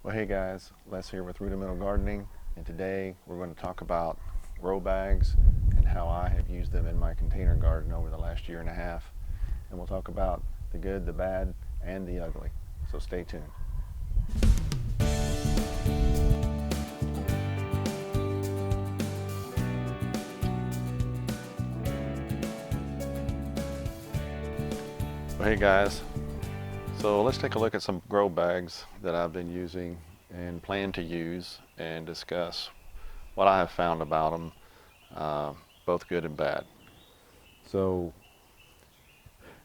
Well, hey guys, Les here with Rudimental Gardening, and today we're going to talk about grow bags and how I have used them in my container garden over the last year and a half. And we'll talk about the good, the bad, and the ugly. So stay tuned. Well, hey guys, so let's take a look at some grow bags that I've been using and plan to use and discuss what I have found about them, both good and bad. So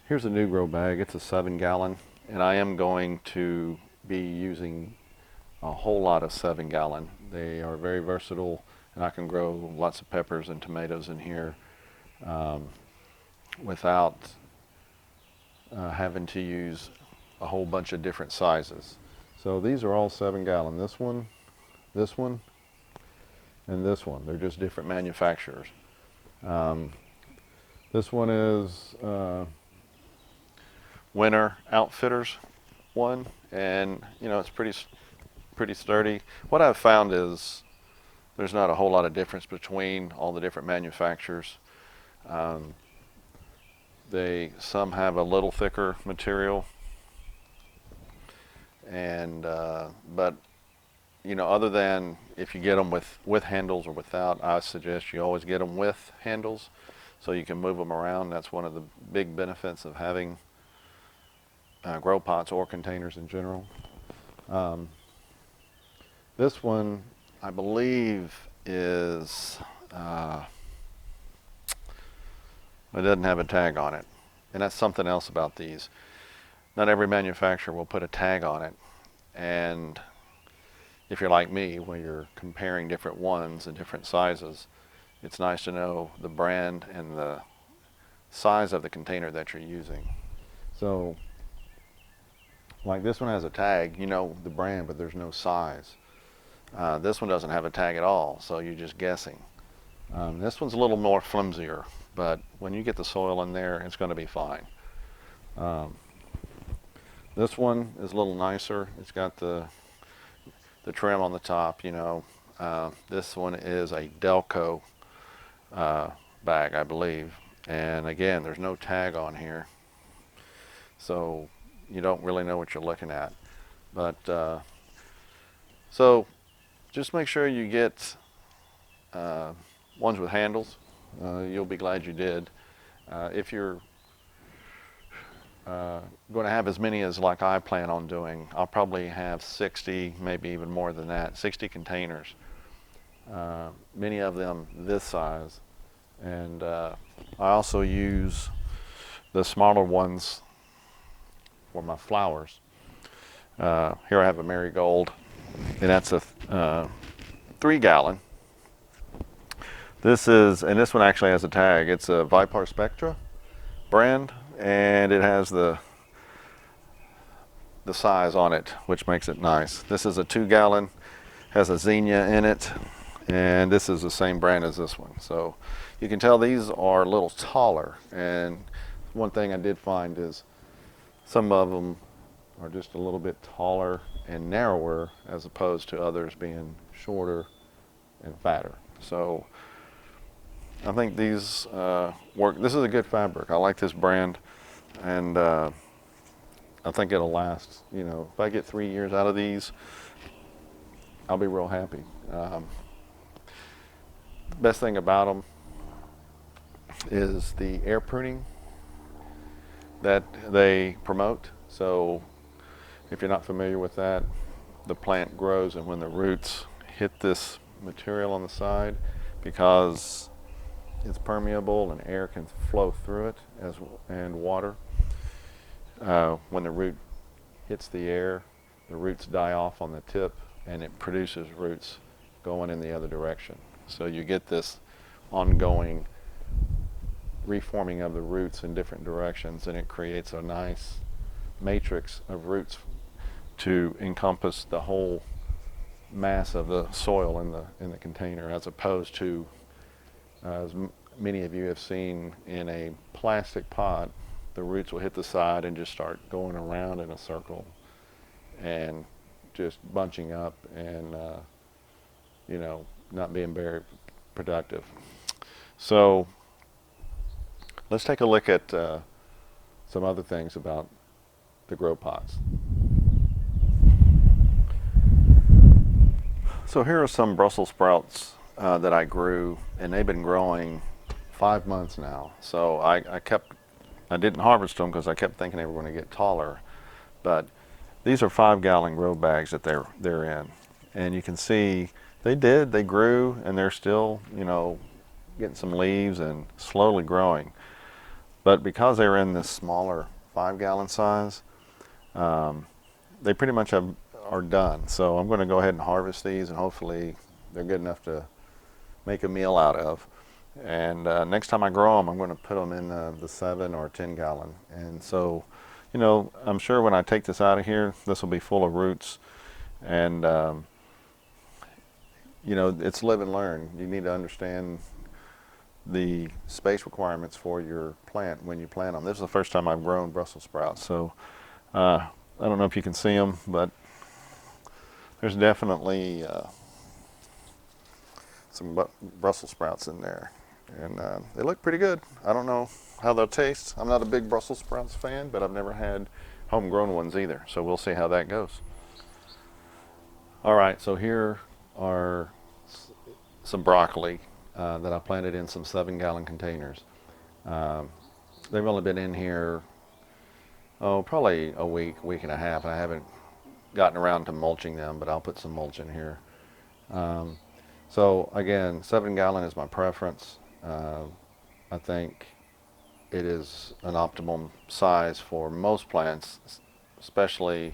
here's a new grow bag. It's a 7-gallon, and I am going to be using a whole lot of 7-gallon. They are very versatile, and I can grow lots of peppers and tomatoes in here without having to use a whole bunch of different sizes. So these are all 7-gallon. This one, and this one. They're just different manufacturers. This one is Winter Outfitters one, and it's pretty sturdy. What I've found is there's not a whole lot of difference between all the different manufacturers. Some have a little thicker material, and but other than if you get them with handles or without, I suggest you always get them with handles so you can move them around. That's one of the big benefits of having grow pots or containers in general. This one, I believe, is it doesn't have a tag on it, and that's something else about these. Not every manufacturer will put a tag on it, and if you're like me, when you're comparing different ones and different sizes, it's nice to know the brand and the size of the container that you're using. So, like this one has a tag, the brand, but there's no size. This one doesn't have a tag at all, so you're just guessing. This one's a little more flimsier, but when you get the soil in there, it's going to be fine. This one is a little nicer. It's got the trim on the top. This one is a Delco bag, I believe, and again, there's no tag on here, so you don't really know what you're looking at. But so just make sure you get ones with handles. You'll be glad you did. If you're going to have as many as like I plan on doing, I'll probably have 60, maybe even more than that, 60 containers. Many of them this size. And I also use the smaller ones for my flowers. Here I have a marigold, and that's a 3-gallon. This one actually has a tag. It's a Vipar Spectra brand, and it has the size on it, which makes it nice. This is a 2-gallon, has a zinnia in it, and this is the same brand as this one. So you can tell these are a little taller, and one thing I did find is some of them are just a little bit taller and narrower as opposed to others being shorter and fatter. So I think these work. This is a good fabric. I like this brand, and I think it'll last. If I get 3 years out of these, I'll be real happy. Best thing about them is the air pruning that they promote. So if you're not familiar with that, the plant grows, and when the roots hit this material on the side, because it's permeable and air can flow through it and water. When the root hits the air, the roots die off on the tip, and it produces roots going in the other direction. So you get this ongoing reforming of the roots in different directions, and it creates a nice matrix of roots to encompass the whole mass of the soil in the container, as opposed to, as many of you have seen, in a plastic pot, the roots will hit the side and just start going around in a circle, and just bunching up and you know, not being very productive. So let's take a look at some other things about the grow pots. So here are some Brussels sprouts that I grew, and they've been growing 5 months now. So I didn't harvest them because I kept thinking they were going to get taller. But these are 5-gallon grow bags that they're in, and you can see they grew, and they're still, you know, getting some leaves and slowly growing. But because they're in this smaller 5-gallon size, they pretty much are done. So I'm going to go ahead and harvest these, and hopefully they're good enough to make a meal out of. And next time I grow them, I'm going to put them in the 7 or 10-gallon. And so, you know, I'm sure when I take this out of here, this will be full of roots. And you know, it's live and learn. You need to understand the space requirements for your plant when you plant them. This is the first time I've grown Brussels sprouts, so I don't know if you can see them, but there's definitely some Brussels sprouts in there, and they look pretty good. I don't know how they'll taste. I'm not a big Brussels sprouts fan, but I've never had homegrown ones either, so we'll see how that goes. All right, so here are some broccoli that I planted in some 7-gallon containers. They've only been in here, probably a week and a half. I haven't gotten around to mulching them, but I'll put some mulch in here. So again, 7-gallon is my preference. I think it is an optimum size for most plants, especially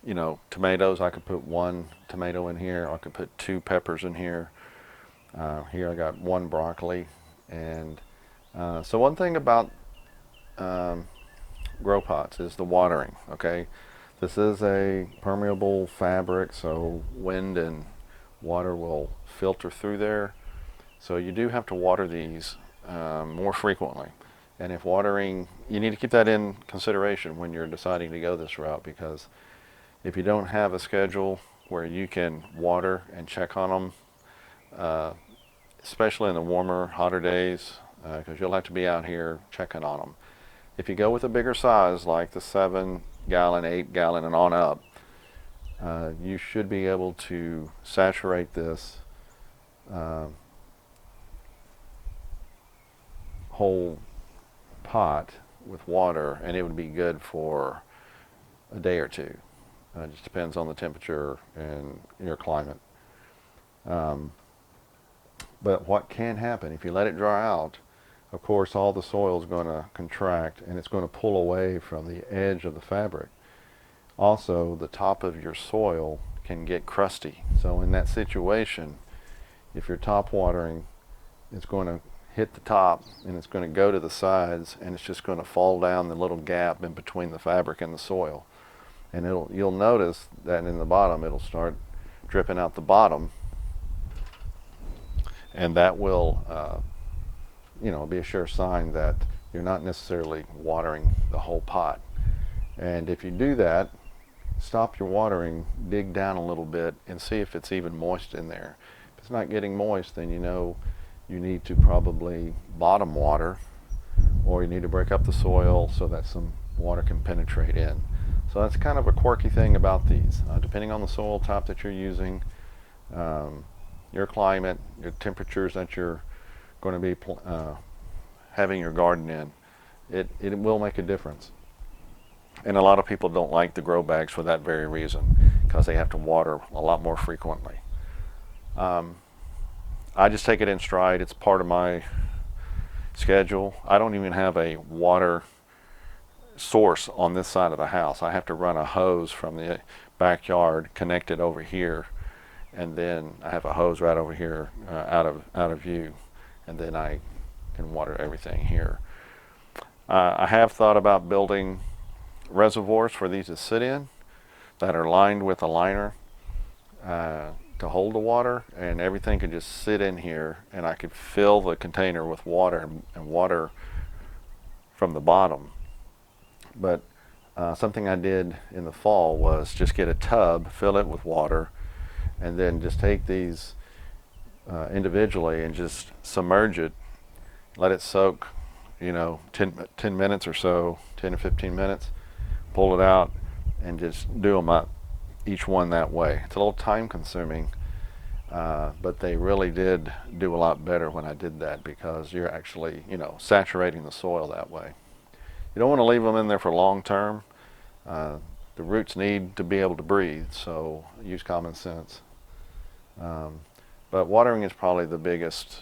you know, tomatoes. I could put 1 tomato in here. I could put 2 peppers in here. Here I got 1 broccoli. And so one thing about grow pots is the watering, okay? This is a permeable fabric, so wind and water will filter through there. So you do have to water these more frequently. And if watering, you need to keep that in consideration when you're deciding to go this route, because if you don't have a schedule where you can water and check on them, especially in the warmer, hotter days, because you'll have to be out here checking on them. If you go with a bigger size, like the 7-gallon, 8-gallon, and on up, you should be able to saturate this whole pot with water, and it would be good for a day or two. It just depends on the temperature and your climate. But what can happen if you let it dry out, of course all the soil is going to contract and it's going to pull away from the edge of the fabric. Also, the top of your soil can get crusty. So in that situation, if you're top watering, it's going to hit the top and it's going to go to the sides, and it's just going to fall down the little gap in between the fabric and the soil. And you'll notice that in the bottom it'll start dripping out the bottom, and that will you know, be a sure sign that you're not necessarily watering the whole pot. And if you do that, stop your watering, dig down a little bit, and see if it's even moist in there. If it's not getting moist, then you know you need to probably bottom water, or you need to break up the soil so that some water can penetrate in. So that's kind of a quirky thing about these. Depending on the soil type that you're using, your climate, your temperatures that you're going to be having your garden in, it will make a difference. And a lot of people don't like the grow bags for that very reason, because they have to water a lot more frequently. I just take it in stride. It's part of my schedule. I don't even have a water source on this side of the house. I have to run a hose from the backyard connected over here, and then I have a hose right over here out of view, and then I can water everything here. I have thought about building reservoirs for these to sit in that are lined with a liner to hold the water, and everything could just sit in here, and I could fill the container with water and water from the bottom. But Something I did in the fall was just get a tub, fill it with water, and then just take these individually and just submerge it, let it soak, 10 minutes or so, 10 to 15 minutes, pull it out, and just do them up, each one that way. It's a little time consuming, but they really did do a lot better when I did that, because you're actually, saturating the soil that way. You don't want to leave them in there for long term. The roots need to be able to breathe, so use common sense. But watering is probably the biggest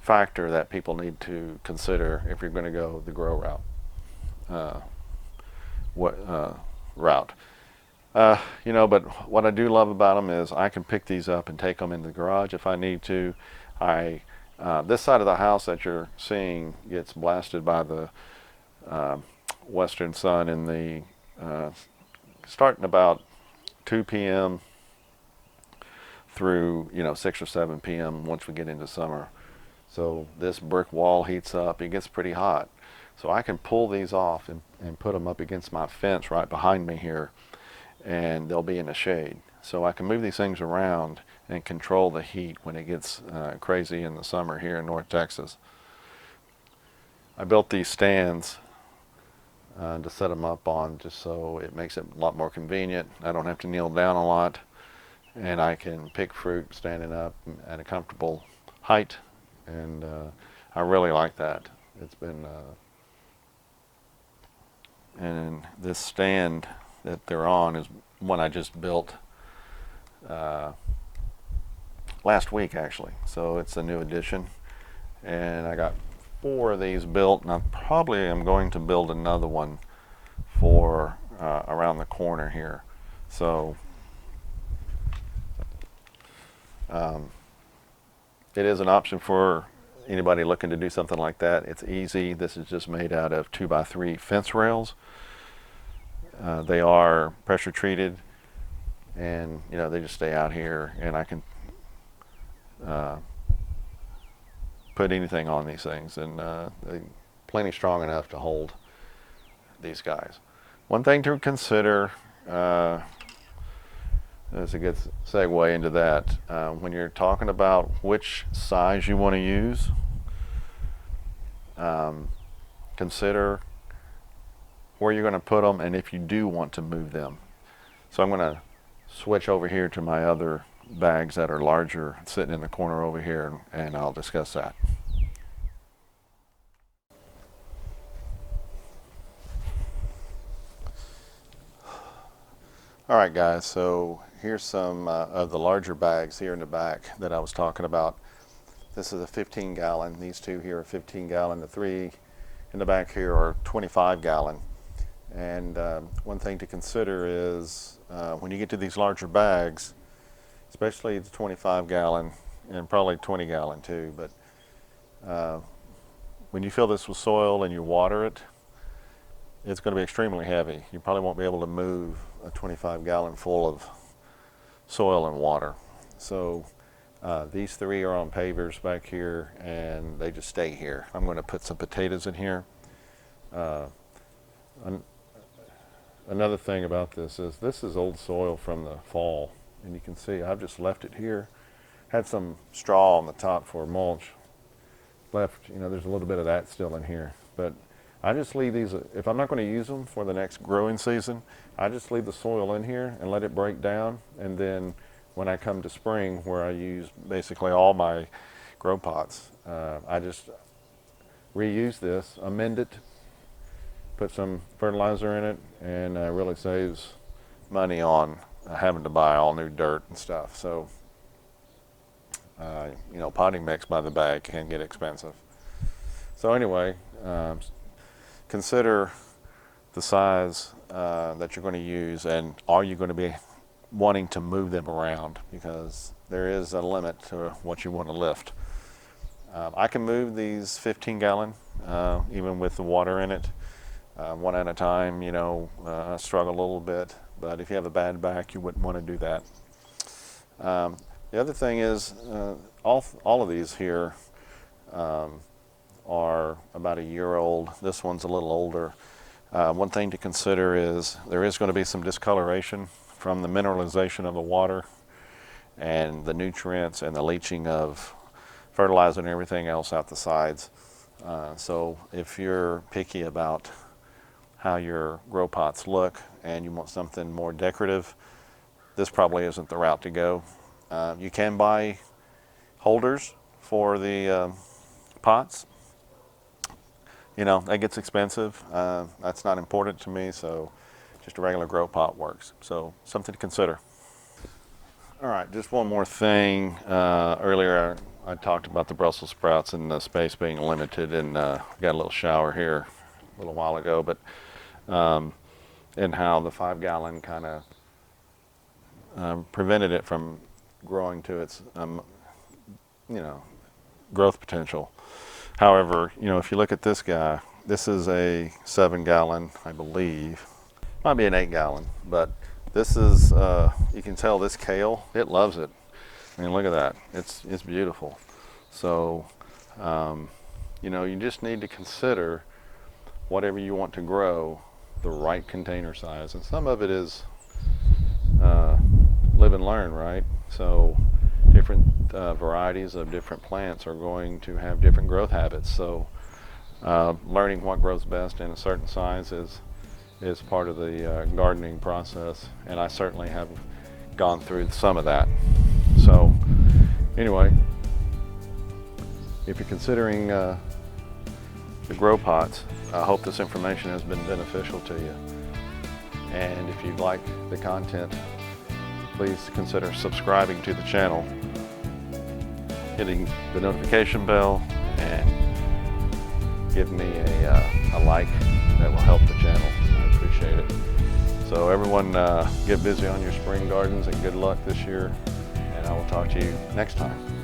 factor that people need to consider if you're going to go the grow route. But what I do love about them is I can pick these up and take them in the garage if I need to. This side of the house that you're seeing gets blasted by the western sun in the starting about 2 p.m. through 6 or 7 p.m. once we get into summer. So this brick wall heats up, it gets pretty hot. So I can pull these off and put them up against my fence right behind me here, and they'll be in the shade. So I can move these things around and control the heat when it gets crazy in the summer here in North Texas. I built these stands to set them up on, just so it makes it a lot more convenient. I don't have to kneel down a lot, and I can pick fruit standing up at a comfortable height, and I really like that. It's been and this stand that they're on is one I just built last week, actually, so it's a new addition, and I got 4 of these built, and I probably am going to build another one for around the corner here. So it is an option for anybody looking to do something like that. It's easy. This is just made out of 2x3 fence rails. They are pressure treated, and they just stay out here, and I can put anything on these things, and they're plenty strong enough to hold these guys. One thing to consider, that's a good segue into that, when you're talking about which size you want to use, consider where you're going to put them and if you do want to move them. So I'm going to switch over here to my other bags that are larger, sitting in the corner over here, and I'll discuss that. Alright guys, so here's some of the larger bags here in the back that I was talking about. This is a 15 gallon, these two here are 15 gallon, the 3 in the back here are 25 gallon. And one thing to consider is when you get to these larger bags, especially the 25 gallon and probably 20 gallon too, but when you fill this with soil and you water it, it's going to be extremely heavy. You probably won't be able to move a 25 gallon full of soil and water. So these 3 are on pavers back here, and they just stay here. I'm going to put some potatoes in here. Another thing about this is old soil from the fall, and you can see I've just left it here. Had some straw on the top for mulch left. There's a little bit of that still in here, but I just leave these, if I'm not going to use them for the next growing season, I just leave the soil in here and let it break down, and then when I come to spring, where I use basically all my grow pots, I just reuse this, amend it, put some fertilizer in it, and really saves money on having to buy all new dirt and stuff. So potting mix by the bag can get expensive. So anyway, consider the size that you're going to use, and are you going to be wanting to move them around, because there is a limit to what you want to lift. I can move these 15 gallon even with the water in it, one at a time. I struggle a little bit, but if you have a bad back, you wouldn't want to do that. The other thing is all of these here are about a year old. This one's a little older. One thing to consider is there is going to be some discoloration from the mineralization of the water and the nutrients and the leaching of fertilizer and everything else out the sides. So if you're picky about how your grow pots look and you want something more decorative, this probably isn't the route to go. You can buy holders for the pots. You know, that gets expensive. That's not important to me, so just a regular grow pot works. So something to consider. All right, just one more thing. Earlier I talked about the Brussels sprouts and the space being limited, and got a little shower here a little while ago, but and how the 5-gallon kind of prevented it from growing to its growth potential. However, if you look at this guy, this is a 7-gallon, I believe. Might be an 8-gallon, but this is, you can tell this kale, it loves it. I mean, look at that. It's beautiful. So, you just need to consider whatever you want to grow, the right container size. And some of it is live and learn, right? So different varieties of different plants are going to have different growth habits. So learning what grows best in a certain size is part of the gardening process, and I certainly have gone through some of that. So anyway, if you're considering the grow pots, I hope this information has been beneficial to you. And if you'd like the content, please consider subscribing to the channel, hitting the notification bell, and give me a like. That will help the channel. I appreciate it. So everyone, get busy on your spring gardens, and good luck this year, and I will talk to you next time.